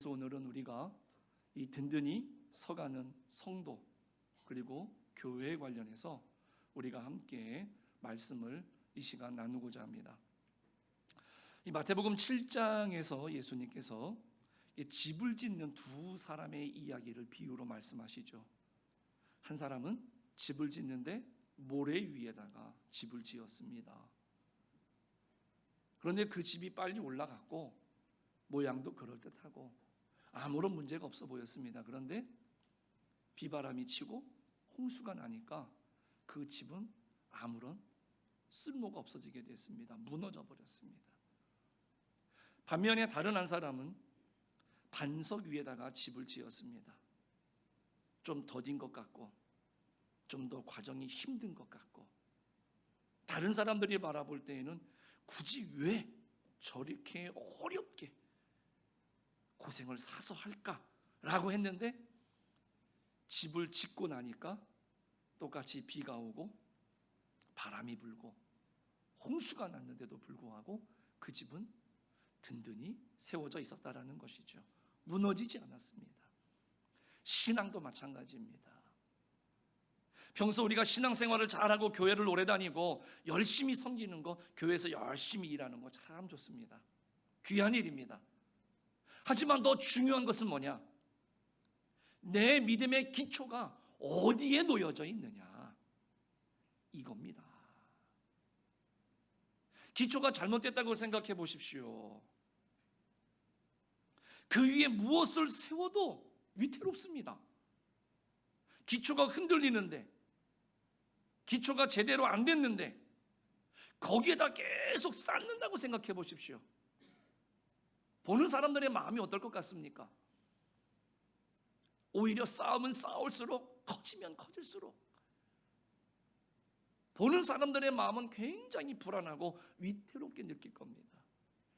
오늘은 우리가 이 든든히 서가는 성도 그리고 교회에 관련해서 우리가 함께 말씀을 이 시간 나누고자 합니다. 이 마태복음 7장에서 예수님께서 집을 짓는 두 사람의 이야기를 비유로 말씀하시죠. 한 사람은 집을 짓는데 모래 위에다가 집을 지었습니다. 그런데 그 집이 빨리 올라갔고 모양도 그럴듯하고 아무런 문제가 없어 보였습니다. 그런데 비바람이 치고 홍수가 나니까 그 집은 아무런 쓸모가 없어지게 됐습니다. 무너져 버렸습니다. 반면에 다른 한 사람은 반석 위에다가 집을 지었습니다. 좀 더딘 것 같고 좀 더 과정이 힘든 것 같고 다른 사람들이 바라볼 때에는 굳이 왜 저렇게 어렵게 고생을 사서 할까라고 했는데 집을 짓고 나니까 똑같이 비가 오고 바람이 불고 홍수가 났는데도 불구하고 그 집은 든든히 세워져 있었다라는 것이죠. 무너지지 않았습니다. 신앙도 마찬가지입니다. 평소 우리가 신앙생활을 잘하고 교회를 오래 다니고 열심히 섬기는 거, 교회에서 열심히 일하는 거 참 좋습니다. 귀한 일입니다. 하지만 더 중요한 것은 뭐냐? 내 믿음의 기초가 어디에 놓여져 있느냐? 이겁니다. 기초가 잘못됐다고 생각해 보십시오. 그 위에 무엇을 세워도 위태롭습니다. 기초가 흔들리는데, 기초가 제대로 안 됐는데 거기에다 계속 쌓는다고 생각해 보십시오. 보는 사람들의 마음이 어떨 것 같습니까? 오히려 쌓으면 쌓을수록, 커지면 커질수록 보는 사람들의 마음은 굉장히 불안하고 위태롭게 느낄 겁니다.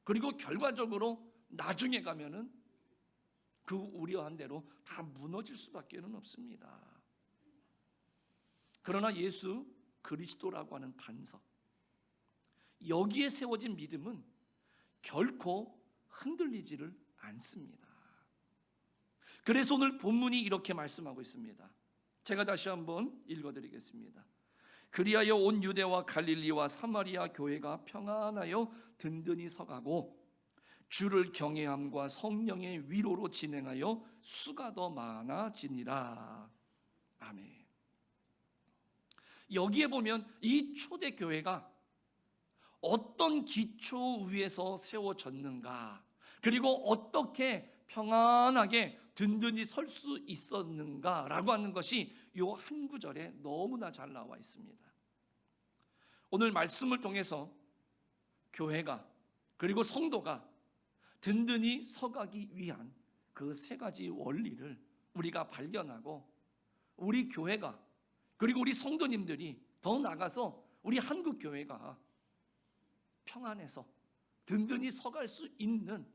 그리고 결과적으로 나중에 가면은 그 우려한 대로 다 무너질 수밖에 없습니다. 그러나 예수 그리스도라고 하는 반석, 여기에 세워진 믿음은 결코 흔들리지를 않습니다. 그래서 오늘 본문이 이렇게 말씀하고 있습니다. 제가 다시 한번 읽어드리겠습니다. 그리하여 온 유대와 갈릴리와 사마리아 교회가 평안하여 든든히 서가고 주를 경외함과 성령의 위로로 진행하여 수가 더 많아지니라. 아멘. 여기에 보면 이 초대교회가 어떤 기초 위에서 세워졌는가, 그리고 어떻게 평안하게 든든히 설 수 있었는가라고 하는 것이 이 한 구절에 너무나 잘 나와 있습니다. 오늘 말씀을 통해서 교회가 그리고 성도가 든든히 서가기 위한 그 세 가지 원리를 우리가 발견하고 우리 교회가 그리고 우리 성도님들이 더 나아가서 우리 한국교회가 평안해서 든든히 서갈 수 있는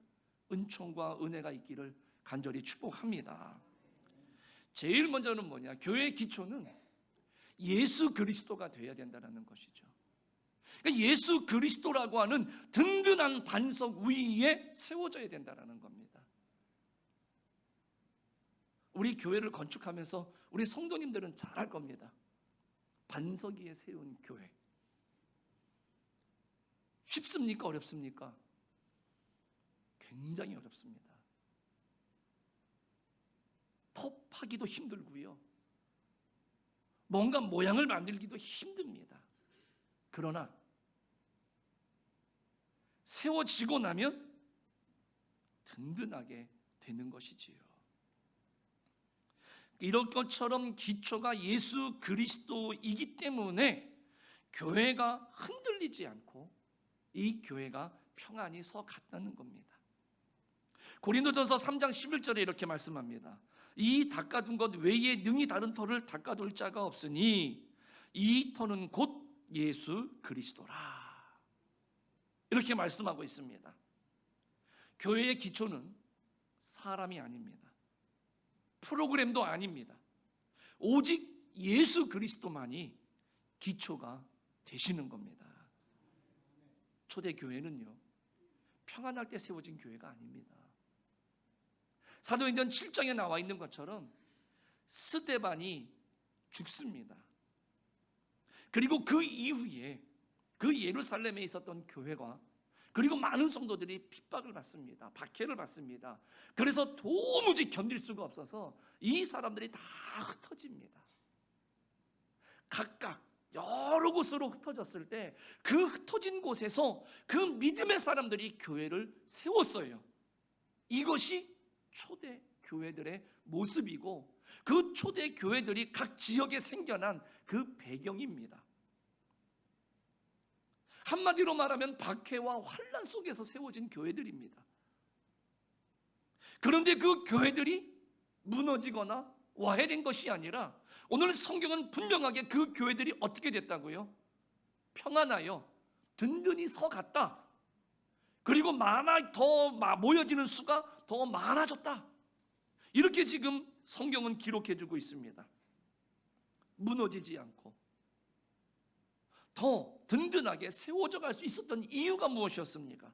은총과 은혜가 있기를 간절히 축복합니다. 제일 먼저는 뭐냐? 교회의 기초는 예수 그리스도가 되어야 된다는 것이죠. 그러니까 예수 그리스도라고 하는 든든한 반석 위에 세워져야 된다는 겁니다. 우리 교회를 건축하면서 우리 성도님들은 잘 알 겁니다. 반석 위에 세운 교회. 쉽습니까? 어렵습니까? 굉장히 어렵습니다. 톱하기도 힘들고요. 뭔가 모양을 만들기도 힘듭니다. 그러나 세워지고 나면 든든하게 되는 것이지요. 이런 것처럼 기초가 예수 그리스도이기 때문에 교회가 흔들리지 않고 이 교회가 평안히 서 갔다는 겁니다. 고린도전서 3장 11절에 이렇게 말씀합니다. 이 닦아둔 것 외에 능히 다른 터를 닦아둘 자가 없으니 이 터는 곧 예수 그리스도라. 이렇게 말씀하고 있습니다. 교회의 기초는 사람이 아닙니다. 프로그램도 아닙니다. 오직 예수 그리스도만이 기초가 되시는 겁니다. 초대교회는요, 평안할 때 세워진 교회가 아닙니다. 사도행전 7장에 나와 있는 것처럼 스데반이 죽습니다. 그리고 그 이후에 그 예루살렘에 있었던 교회가 그리고 많은 성도들이 핍박을 받습니다. 박해를 받습니다. 그래서 도무지 견딜 수가 없어서 이 사람들이 다 흩어집니다. 각각 여러 곳으로 흩어졌을 때 그 흩어진 곳에서 그 믿음의 사람들이 교회를 세웠어요. 이것이 초대 교회들의 모습이고 그 초대 교회들이 각 지역에 생겨난 그 배경입니다. 한마디로 말하면 박해와 환난 속에서 세워진 교회들입니다. 그런데 그 교회들이 무너지거나 와해된 것이 아니라 오늘 성경은 분명하게 그 교회들이 어떻게 됐다고요? 평안하여 든든히 서갔다. 그리고 더 모여지는 수가 더 많아졌다. 이렇게 지금 성경은 기록해주고 있습니다. 무너지지 않고 더 든든하게 세워져 갈 수 있었던 이유가 무엇이었습니까?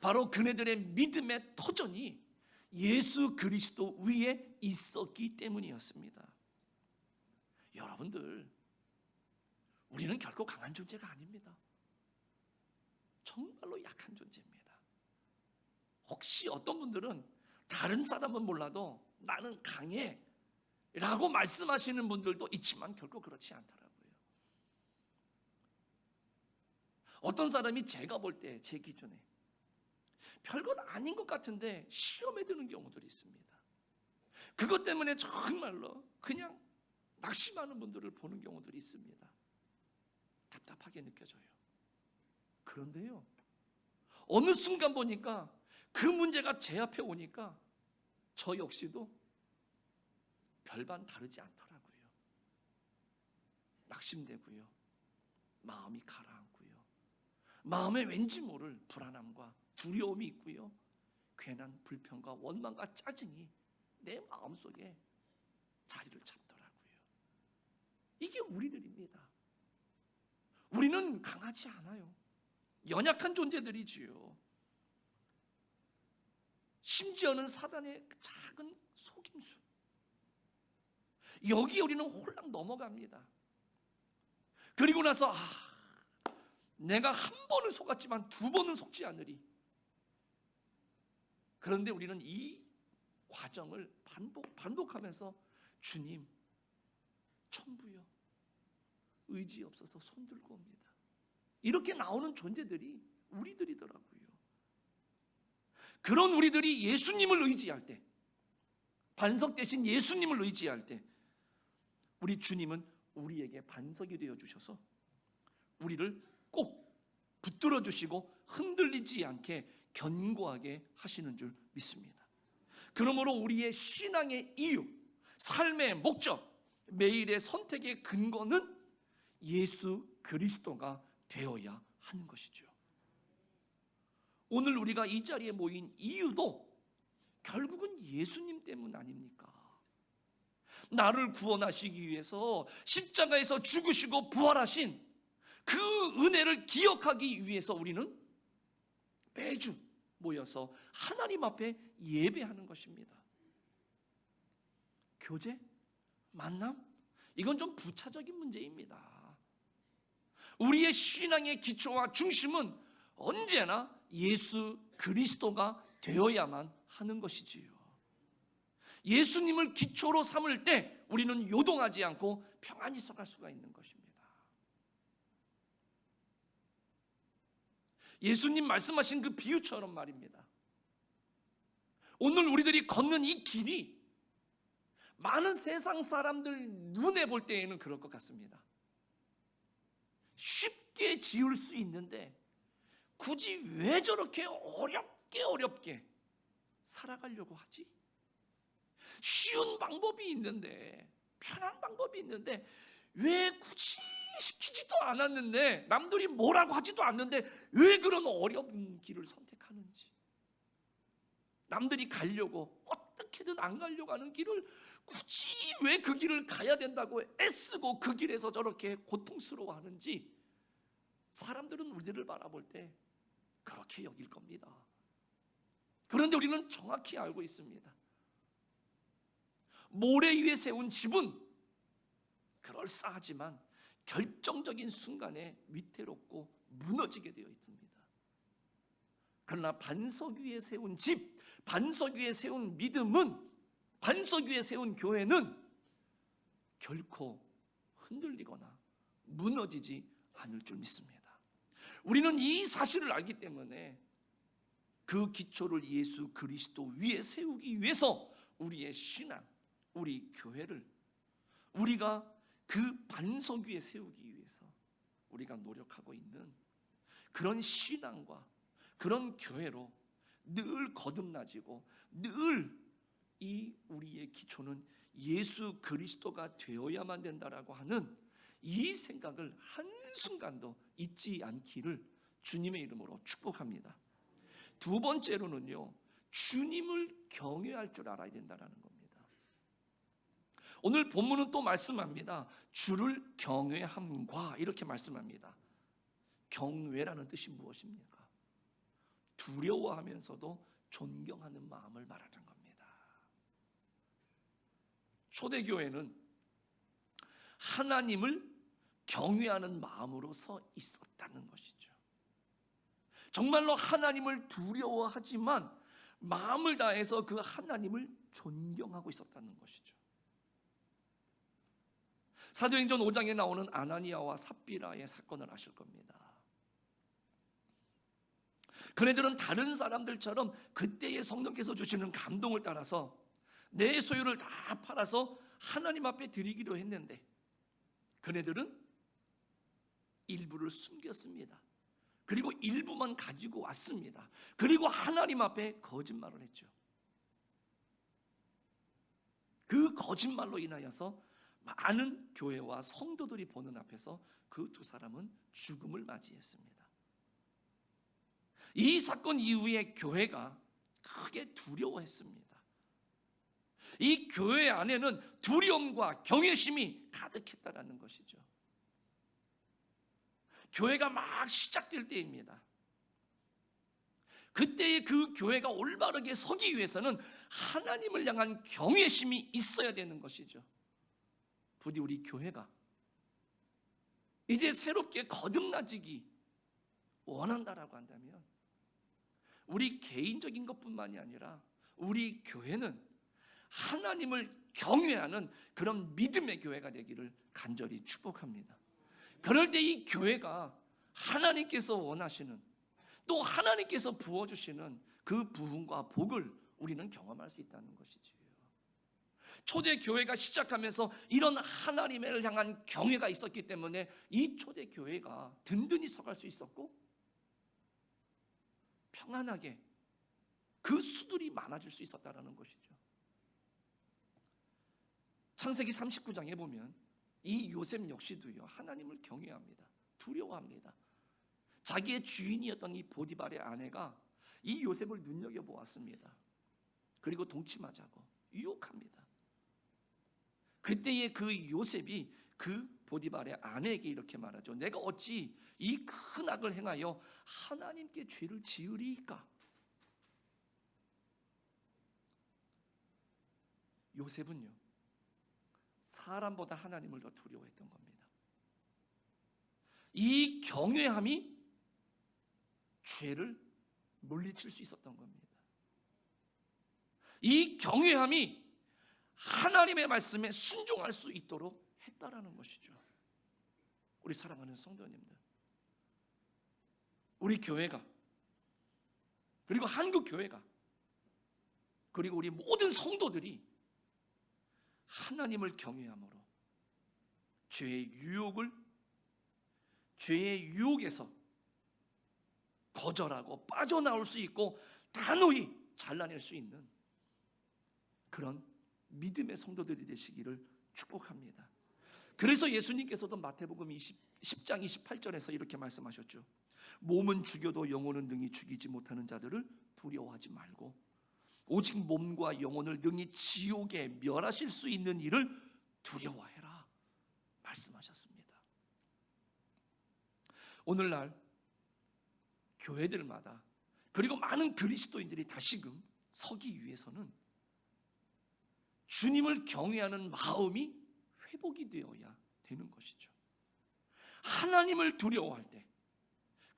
바로 그네들의 믿음의 터전이 예수 그리스도 위에 있었기 때문이었습니다. 여러분들, 우리는 결코 강한 존재가 아닙니다. 정말로 약한 존재입니다. 혹시 어떤 분들은 다른 사람은 몰라도 나는 강해 라고 말씀하시는 분들도 있지만 결코 그렇지 않더라고요. 어떤 사람이 제가 볼 때 제 기준에 별것 아닌 것 같은데 시험에 드는 경우들이 있습니다. 그것 때문에 정말로 그냥 낙심하는 분들을 보는 경우들이 있습니다. 답답하게 느껴져요. 그런데요, 어느 순간 보니까 그 문제가 제 앞에 오니까 저 역시도 별반 다르지 않더라고요. 낙심되고요, 마음이 가라앉고요, 마음에 왠지 모를 불안함과 두려움이 있고요, 괜한 불평과 원망과 짜증이 내 마음속에 자리를 잡더라고요. 이게 우리들입니다. 우리는 강하지 않아요. 연약한 존재들이지요. 심지어는 사단의 작은 속임수, 여기에 우리는 홀랑 넘어갑니다. 그리고 나서 내가 한 번은 속았지만 두 번은 속지 않으리. 그런데 우리는 이 과정을 반복하면서 주님, 천부여, 의지 없어서 손 들고 옵니다. 이렇게 나오는 존재들이 우리들이더라고요. 그런 우리들이 예수님을 의지할 때, 반석 대신 예수님을 의지할 때, 우리 주님은 우리에게 반석이 되어 주셔서 우리를 꼭 붙들어 주시고 흔들리지 않게 견고하게 하시는 줄 믿습니다. 그러므로 우리의 신앙의 이유, 삶의 목적, 매일의 선택의 근거는 예수 그리스도가 되어야 하는 것이죠. 오늘 우리가 이 자리에 모인 이유도 결국은 예수님 때문 아닙니까? 나를 구원하시기 위해서 십자가에서 죽으시고 부활하신 그 은혜를 기억하기 위해서 우리는 매주 모여서 하나님 앞에 예배하는 것입니다. 교제? 만남? 이건 좀 부차적인 문제입니다. 우리의 신앙의 기초와 중심은 언제나 예수 그리스도가 되어야만 하는 것이지요. 예수님을 기초로 삼을 때 우리는 요동하지 않고 평안히 서갈 수가 있는 것입니다. 예수님 말씀하신 그 비유처럼 말입니다. 오늘 우리들이 걷는 이 길이 많은 세상 사람들 눈에 볼 때에는 그럴 것 같습니다. 쉽게 지을 수 있는데 굳이 왜 저렇게 어렵게 살아가려고 하지? 쉬운 방법이 있는데, 편한 방법이 있는데 왜 굳이 시키지도 않았는데, 남들이 뭐라고 하지도 않는데 왜 그런 어려운 길을 선택하는지, 남들이 가려고 어떻게든 안 가려고 하는 길을 굳이 왜 그 길을 가야 된다고 애쓰고 그 길에서 저렇게 고통스러워하는지 사람들은 우리를 바라볼 때 그렇게 여길 겁니다. 그런데 우리는 정확히 알고 있습니다. 모래 위에 세운 집은 그럴싸하지만 결정적인 순간에 위태롭고 무너지게 되어 있습니다. 그러나 반석 위에 세운 집, 반석 위에 세운 믿음은, 반석 위에 세운 교회는 결코 흔들리거나 무너지지 않을 줄 믿습니다. 우리는 이 사실을 알기 때문에 그 기초를 예수 그리스도 위에 세우기 위해서 우리의 신앙, 우리 교회를 우리가 그 반석 위에 세우기 위해서 우리가 노력하고 있는 그런 신앙과 그런 교회로 늘 거듭나지고 늘 이 우리의 기초는 예수 그리스도가 되어야만 된다라고 하는 이 생각을 한순간도 잊지 않기를 주님의 이름으로 축복합니다. 두 번째로는요, 주님을 경외할 줄 알아야 된다는 겁니다. 오늘 본문은 또 말씀합니다. 주를 경외함과 이렇게 말씀합니다. 경외라는 뜻이 무엇입니까? 두려워하면서도 존경하는 마음을 말하는 겁니다. 초대교회는 하나님을 경외하는 마음으로 서 있었다는 것이죠. 정말로 하나님을 두려워하지만 마음을 다해서 그 하나님을 존경하고 있었다는 것이죠. 사도행전 5장에 나오는 아나니아와 삽비라의 사건을 아실 겁니다. 그네들은 다른 사람들처럼 그때의 성령께서 주시는 감동을 따라서 내 소유를 다 팔아서 하나님 앞에 드리기로 했는데 그네들은 일부를 숨겼습니다. 그리고 일부만 가지고 왔습니다. 그리고 하나님 앞에 거짓말을 했죠. 그 거짓말로 인하여서 많은 교회와 성도들이 보는 앞에서 그 두 사람은 죽음을 맞이했습니다. 이 사건 이후에 교회가 크게 두려워했습니다. 이 교회 안에는 두려움과 경외심이 가득했다라는 것이죠. 교회가 막 시작될 때입니다. 그때의 그 교회가 올바르게 서기 위해서는 하나님을 향한 경외심이 있어야 되는 것이죠. 부디 우리 교회가 이제 새롭게 거듭나지기 원한다라고 한다면 우리 개인적인 것뿐만이 아니라 우리 교회는 하나님을 경외하는 그런 믿음의 교회가 되기를 간절히 축복합니다. 그럴 때 이 교회가 하나님께서 원하시는, 또 하나님께서 부어주시는 그 부흥과 복을 우리는 경험할 수 있다는 것이지요. 초대 교회가 시작하면서 이런 하나님을 향한 경외가 있었기 때문에 이 초대 교회가 든든히 서갈 수 있었고 평안하게 그 수들이 많아질 수 있었다는 것이죠. 창세기 39장에 보면 이 요셉 역시도요, 하나님을 경외합니다. 두려워합니다. 자기의 주인이었던 이 보디발의 아내가 이 요셉을 눈여겨보았습니다. 그리고 동침하자고 유혹합니다. 그때의 그 요셉이 그 보디발의 아내에게 이렇게 말하죠. 내가 어찌 이 큰 악을 행하여 하나님께 죄를 지으리이까? 요셉은요, 사람보다 하나님을 더 두려워했던 겁니다. 이 경외함이 죄를 물리칠 수 있었던 겁니다. 이 경외함이 하나님의 말씀에 순종할 수 있도록 했다라는 것이죠. 우리 사랑하는 성도님들, 우리 교회가, 그리고 한국 교회가, 그리고 우리 모든 성도들이 하나님을 경외함으로 죄의 유혹에서 거절하고 빠져나올 수 있고 단호히 잘라낼 수 있는 그런 믿음의 성도들이 되시기를 축복합니다. 그래서 예수님께서도 마태복음 10장 28절에서 이렇게 말씀하셨죠. 몸은 죽여도 영혼은 능히 죽이지 못하는 자들을 두려워하지 말고 오직 몸과 영혼을 능히 지옥에 멸하실 수 있는 일을 두려워해라 말씀하셨습니다. 오늘날 교회들마다 그리고 많은 그리스도인들이 다시금 서기 위해서는 주님을 경외하는 마음이 회복이 되어야 되는 것이죠. 하나님을 두려워할 때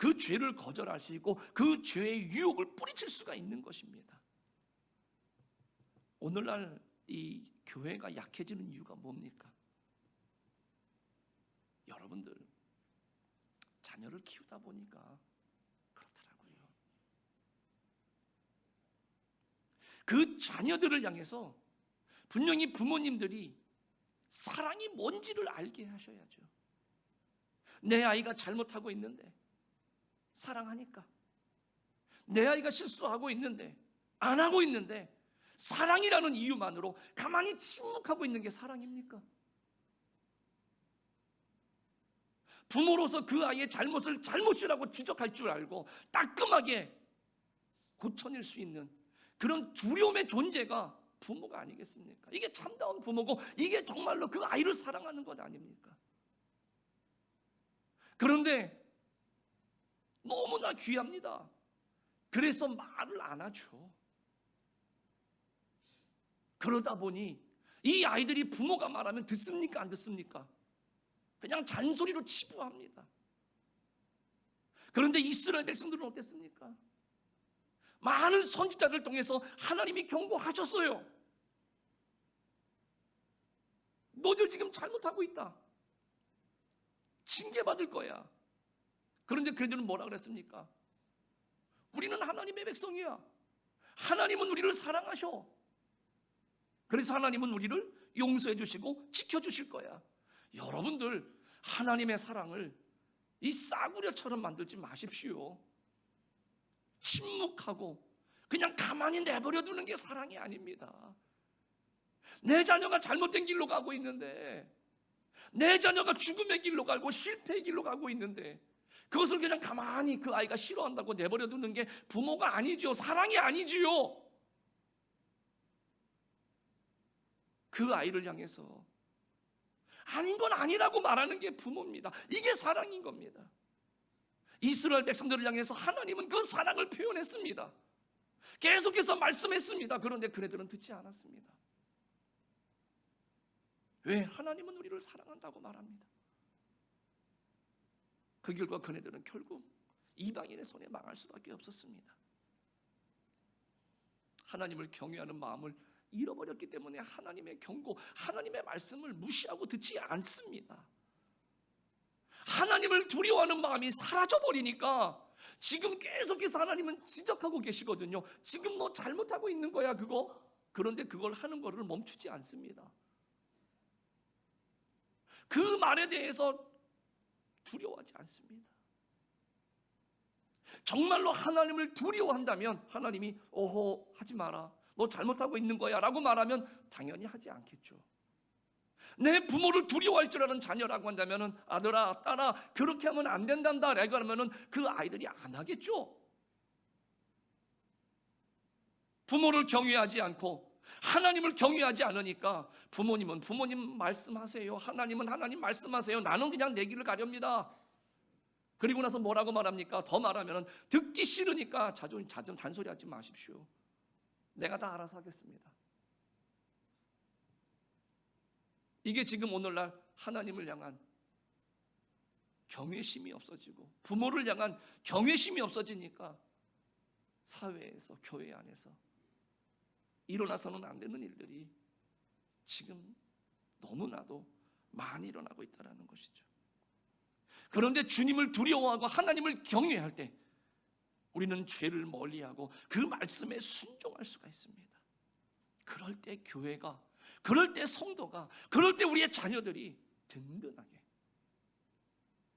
그 죄를 거절할 수 있고 그 죄의 유혹을 뿌리칠 수가 있는 것입니다. 오늘날 이 교회가 약해지는 이유가 뭡니까? 여러분들 자녀를 키우다 보니까 그렇더라고요. 그 자녀들을 향해서 분명히 부모님들이 사랑이 뭔지를 알게 하셔야죠. 내 아이가 잘못하고 있는데 사랑하니까, 내 아이가 실수하고 있는데, 안 하고 있는데 사랑이라는 이유만으로 가만히 침묵하고 있는 게 사랑입니까? 부모로서 그 아이의 잘못을 잘못이라고 지적할 줄 알고 따끔하게 고쳐낼 수 있는 그런 두려움의 존재가 부모가 아니겠습니까? 이게 참다운 부모고 이게 정말로 그 아이를 사랑하는 것 아닙니까? 그런데 너무나 귀합니다. 그래서 말을 안 하죠. 그러다 보니 이 아이들이 부모가 말하면 듣습니까? 안 듣습니까? 그냥 잔소리로 치부합니다. 그런데 이스라엘 백성들은 어땠습니까? 많은 선지자를 통해서 하나님이 경고하셨어요. 너들 지금 잘못하고 있다. 징계받을 거야. 그런데 그들은 뭐라 그랬습니까? 우리는 하나님의 백성이야. 하나님은 우리를 사랑하셔. 그래서 하나님은 우리를 용서해 주시고 지켜주실 거야. 여러분들 하나님의 사랑을 이 싸구려처럼 만들지 마십시오. 침묵하고 그냥 가만히 내버려 두는 게 사랑이 아닙니다. 내 자녀가 잘못된 길로 가고 있는데, 내 자녀가 죽음의 길로 가고 실패의 길로 가고 있는데 그것을 그냥 가만히 그 아이가 싫어한다고 내버려 두는 게 부모가 아니지요. 사랑이 아니지요. 그 아이를 향해서 아닌 건 아니라고 말하는 게 부모입니다. 이게 사랑인 겁니다. 이스라엘 백성들을 향해서 하나님은 그 사랑을 표현했습니다. 계속해서 말씀했습니다. 그런데 그네들은 듣지 않았습니다. 왜? 하나님은 우리를 사랑한다고 말합니다. 그 결과 그네들은 결국 이방인의 손에 망할 수밖에 없었습니다. 하나님을 경외하는 마음을 잃어버렸기 때문에 하나님의 경고, 하나님의 말씀을 무시하고 듣지 않습니다. 하나님을 두려워하는 마음이 사라져버리니까 지금 계속해서 하나님은 지적하고 계시거든요. 지금 너 잘못하고 있는 거야 그거. 그런데 그걸 하는 거를 멈추지 않습니다. 그 말에 대해서 두려워하지 않습니다. 정말로 하나님을 두려워한다면 하나님이 오호 하지 마라, 너 잘못하고 있는 거야 라고 말하면 당연히 하지 않겠죠. 내 부모를 두려워할 줄 아는 자녀라고 한다면 아들아 딸아 그렇게 하면 안 된단다 라고 하면 그 아이들이 안 하겠죠. 부모를 경외하지 않고 하나님을 경외하지 않으니까 부모님은 부모님 말씀하세요, 하나님은 하나님 말씀하세요, 나는 그냥 내 길을 가렵니다. 그리고 나서 뭐라고 말합니까? 더 말하면 듣기 싫으니까 잔소리하지 마십시오. 내가 다 알아서 하겠습니다. 이게 지금 오늘날 하나님을 향한 경외심이 없어지고 부모를 향한 경외심이 없어지니까 사회에서 교회 안에서 일어나서는 안 되는 일들이 지금 너무나도 많이 일어나고 있다는 것이죠. 그런데 주님을 두려워하고 하나님을 경외할 때 우리는 죄를 멀리하고 그 말씀에 순종할 수가 있습니다. 그럴 때 교회가, 그럴 때 성도가, 그럴 때 우리의 자녀들이 든든하게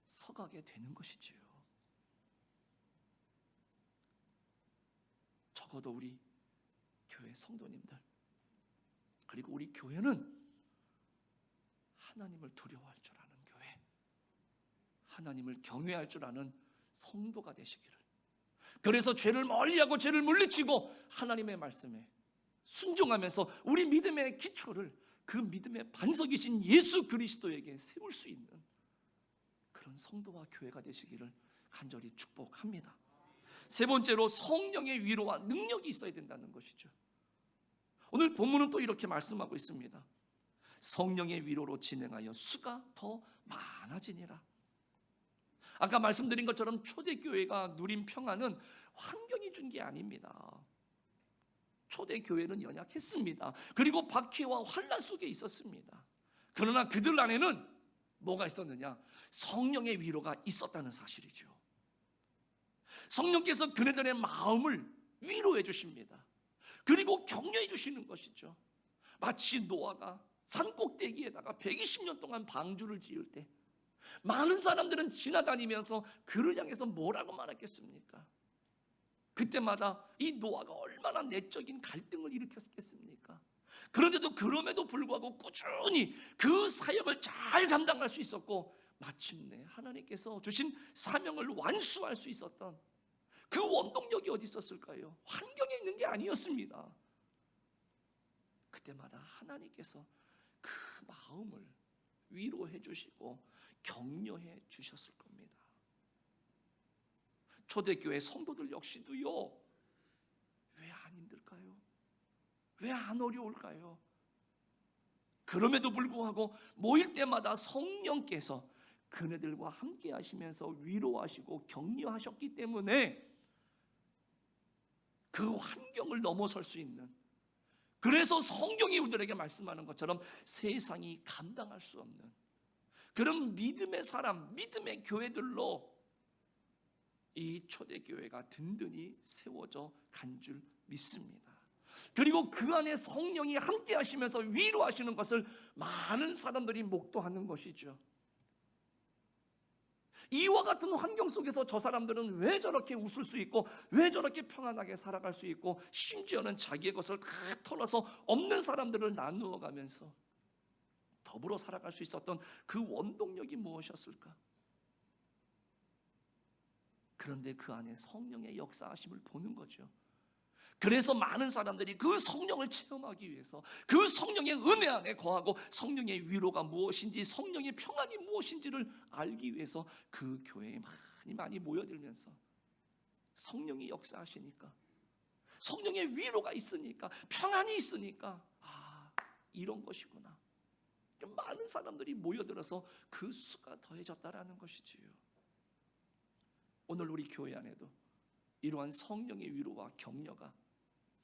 서가게 되는 것이지요. 적어도 우리 교회 성도님들, 그리고 우리 교회는 하나님을 두려워할 줄 아는 교회, 하나님을 경외할 줄 아는 성도가 되시기를, 그래서 죄를 멀리하고 죄를 물리치고 하나님의 말씀에 순종하면서 우리 믿음의 기초를 그 믿음의 반석이신 예수 그리스도에게 세울 수 있는 그런 성도와 교회가 되시기를 간절히 축복합니다. 세 번째로 성령의 위로와 능력이 있어야 된다는 것이죠. 오늘 본문은 또 이렇게 말씀하고 있습니다. 성령의 위로로 진행하여 수가 더 많아지니라. 아까 말씀드린 것처럼 초대교회가 누린 평안은 환경이 준 게 아닙니다. 초대교회는 연약했습니다. 그리고 박해와 환난 속에 있었습니다. 그러나 그들 안에는 뭐가 있었느냐? 성령의 위로가 있었다는 사실이죠. 성령께서 그네들의 마음을 위로해 주십니다. 그리고 격려해 주시는 것이죠. 마치 노아가 산꼭대기에다가 120년 동안 방주를 지을 때 많은 사람들은 지나다니면서 그를 향해서 뭐라고 말했겠습니까? 그때마다 이 노아가 얼마나 내적인 갈등을 일으켰겠습니까? 그런데도 그럼에도 불구하고 꾸준히 그 사역을 잘 감당할 수 있었고, 마침내 하나님께서 주신 사명을 완수할 수 있었던 그 원동력이 어디 있었을까요? 환경에 있는 게 아니었습니다. 그때마다 하나님께서 그 마음을 위로해 주시고 격려해 주셨을 겁니다. 초대교회 성도들 역시도요, 왜 안 힘들까요? 왜 안 어려울까요? 그럼에도 불구하고 모일 때마다 성령께서 그네들과 함께 하시면서 위로하시고 격려하셨기 때문에 그 환경을 넘어설 수 있는, 그래서 성경이 우리들에게 말씀하는 것처럼 세상이 감당할 수 없는 그런 믿음의 사람, 믿음의 교회들로 이 초대교회가 든든히 세워져 간 줄 믿습니다. 그리고 그 안에 성령이 함께 하시면서 위로하시는 것을 많은 사람들이 목도하는 것이죠. 이와 같은 환경 속에서 저 사람들은 왜 저렇게 웃을 수 있고, 왜 저렇게 평안하게 살아갈 수 있고, 심지어는 자기의 것을 다 털어서 없는 사람들을 나누어 가면서 더불어 살아갈 수 있었던 그 원동력이 무엇이었을까? 그런데 그 안에 성령의 역사하심을 보는 거죠. 그래서 많은 사람들이 그 성령을 체험하기 위해서 그 성령의 은혜 안에 거하고 성령의 위로가 무엇인지, 성령의 평안이 무엇인지를 알기 위해서 그 교회에 많이 모여들면서 성령이 역사하시니까, 성령의 위로가 있으니까, 평안이 있으니까, 이런 것이구나. 많은 사람들이 모여들어서 그 수가 더해졌다라는 것이지요. 오늘 우리 교회 안에도 이러한 성령의 위로와 격려가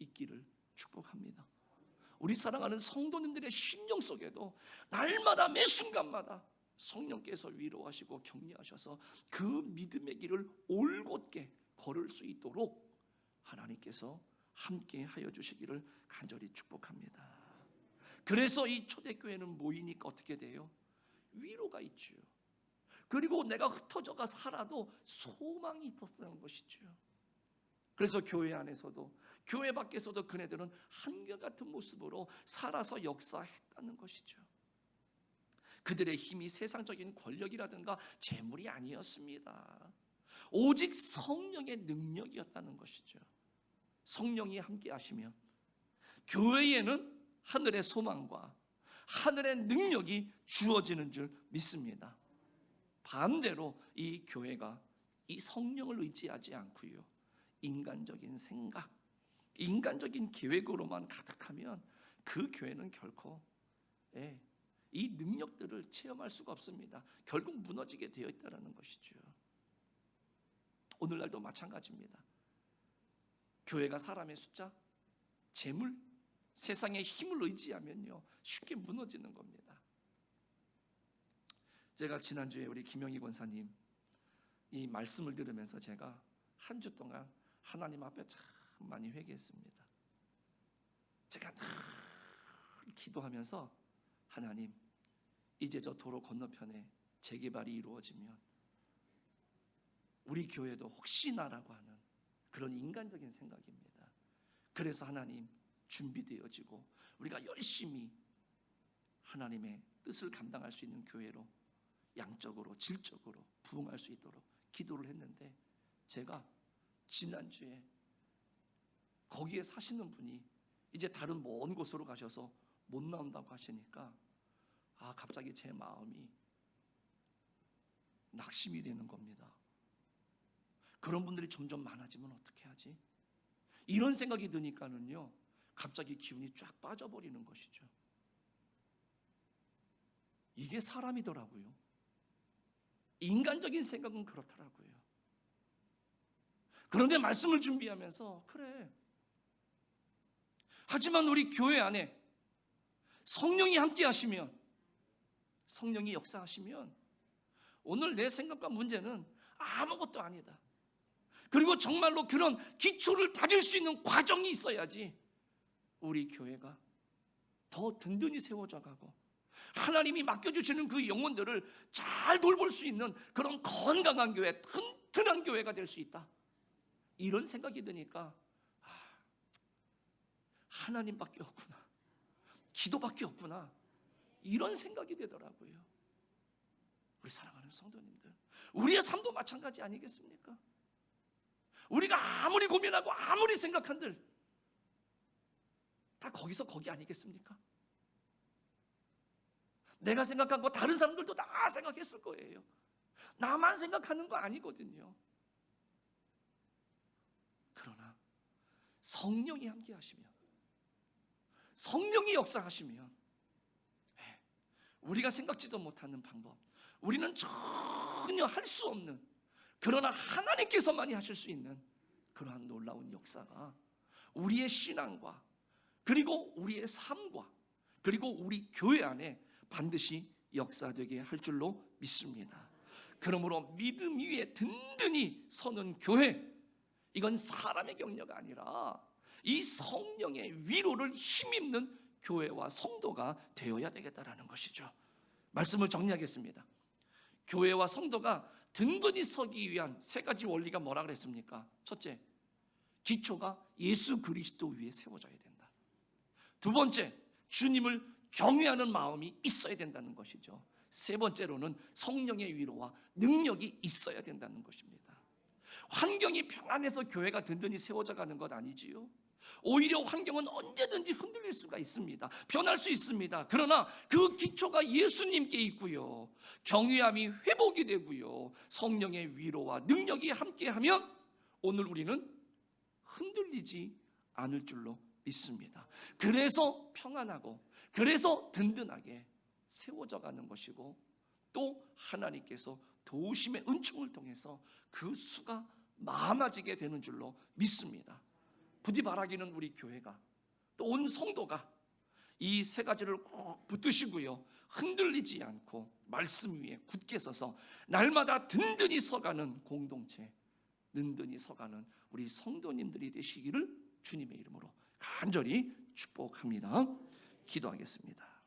있기를 축복합니다. 우리 사랑하는 성도님들의 심령 속에도 날마다 매 순간마다 성령께서 위로하시고 격려하셔서 그 믿음의 길을 올곧게 걸을 수 있도록 하나님께서 함께 하여 주시기를 간절히 축복합니다. 그래서 이 초대교회는 모이니까 어떻게 돼요? 위로가 있죠. 그리고 내가 흩어져가 살아도 소망이 있었다는 것이죠. 그래서 교회 안에서도 교회 밖에서도 그네들은 한결같은 모습으로 살아서 역사했다는 것이죠. 그들의 힘이 세상적인 권력이라든가 재물이 아니었습니다. 오직 성령의 능력이었다는 것이죠. 성령이 함께 하시면 교회에는 하늘의 소망과 하늘의 능력이 주어지는 줄 믿습니다. 반대로 이 교회가 이 성령을 의지하지 않고요, 인간적인 생각, 인간적인 계획으로만 가득하면 그 교회는 결코 이 능력들을 체험할 수가 없습니다. 결국 무너지게 되어 있다는 것이죠. 오늘날도 마찬가지입니다. 교회가 사람의 숫자, 재물, 세상의 힘을 의지하면요 쉽게 무너지는 겁니다. 제가 지난주에 우리 김영희 권사님 이 말씀을 들으면서 제가 한 주 동안 하나님 앞에 참 많이 회개했습니다. 제가 늘 기도하면서, 하나님, 이제 저 도로 건너편에 재개발이 이루어지면 우리 교회도 혹시나라고 하는 그런 인간적인 생각입니다. 그래서 하나님, 준비되어지고 우리가 열심히 하나님의 뜻을 감당할 수 있는 교회로 양적으로 질적으로 부흥할 수 있도록 기도를 했는데, 제가 지난주에 거기에 사시는 분이 이제 다른 먼 곳으로 가셔서 못 나온다고 하시니까 갑자기 제 마음이 낙심이 되는 겁니다. 그런 분들이 점점 많아지면 어떻게 하지? 이런 생각이 드니까는요, 갑자기 기운이 쫙 빠져버리는 것이죠. 이게 사람이더라고요. 인간적인 생각은 그렇더라고요. 그런데 말씀을 준비하면서 그래, 하지만 우리 교회 안에 성령이 함께 하시면, 성령이 역사하시면 오늘 내 생각과 문제는 아무것도 아니다. 그리고 정말로 그런 기초를 다질 수 있는 과정이 있어야지 우리 교회가 더 든든히 세워져 가고 하나님이 맡겨주시는 그 영혼들을 잘 돌볼 수 있는 그런 건강한 교회, 튼튼한 교회가 될 수 있다. 이런 생각이 드니까 하나님밖에 없구나, 기도밖에 없구나, 이런 생각이 되더라고요. 우리 사랑하는 성도님들, 우리의 삶도 마찬가지 아니겠습니까? 우리가 아무리 고민하고 아무리 생각한들 다 거기서 거기 아니겠습니까? 내가 생각한 거 다른 사람들도 다 생각했을 거예요. 나만 생각하는 거 아니거든요. 그러나 성령이 함께 하시면, 성령이 역사하시면 우리가 생각지도 못하는 방법, 우리는 전혀 할 수 없는, 그러나 하나님께서만이 하실 수 있는 그러한 놀라운 역사가 우리의 신앙과 그리고 우리의 삶과 그리고 우리 교회 안에 반드시 역사되게 할 줄로 믿습니다. 그러므로 믿음 위에 든든히 서는 교회, 이건 사람의 격려가 아니라 이 성령의 위로를 힘입는 교회와 성도가 되어야 되겠다라는 것이죠. 말씀을 정리하겠습니다. 교회와 성도가 든든히 서기 위한 세 가지 원리가 뭐라 그랬습니까? 첫째, 기초가 예수 그리스도 위에 세워져야 된다. 두 번째, 주님을 경외하는 마음이 있어야 된다는 것이죠. 세 번째로는 성령의 위로와 능력이 있어야 된다는 것입니다. 환경이 평안해서 교회가 든든히 세워져 가는 것 아니지요. 오히려 환경은 언제든지 흔들릴 수가 있습니다. 변할 수 있습니다. 그러나 그 기초가 예수님께 있고요, 경외함이 회복이 되고요, 성령의 위로와 능력이 함께하면 오늘 우리는 흔들리지 않을 줄로 믿습니다. 그래서 평안하고 그래서 든든하게 세워져 가는 것이고, 또 하나님께서 도우심의 은총을 통해서 그 수가 많아지게 되는 줄로 믿습니다. 부디 바라기는 우리 교회가 또 온 성도가 이 세 가지를 꼭 붙드시고요, 흔들리지 않고 말씀 위에 굳게 서서 날마다 든든히 서가는 공동체, 든든히 서가는 우리 성도님들이 되시기를 주님의 이름으로 간절히 축복합니다. 기도하겠습니다.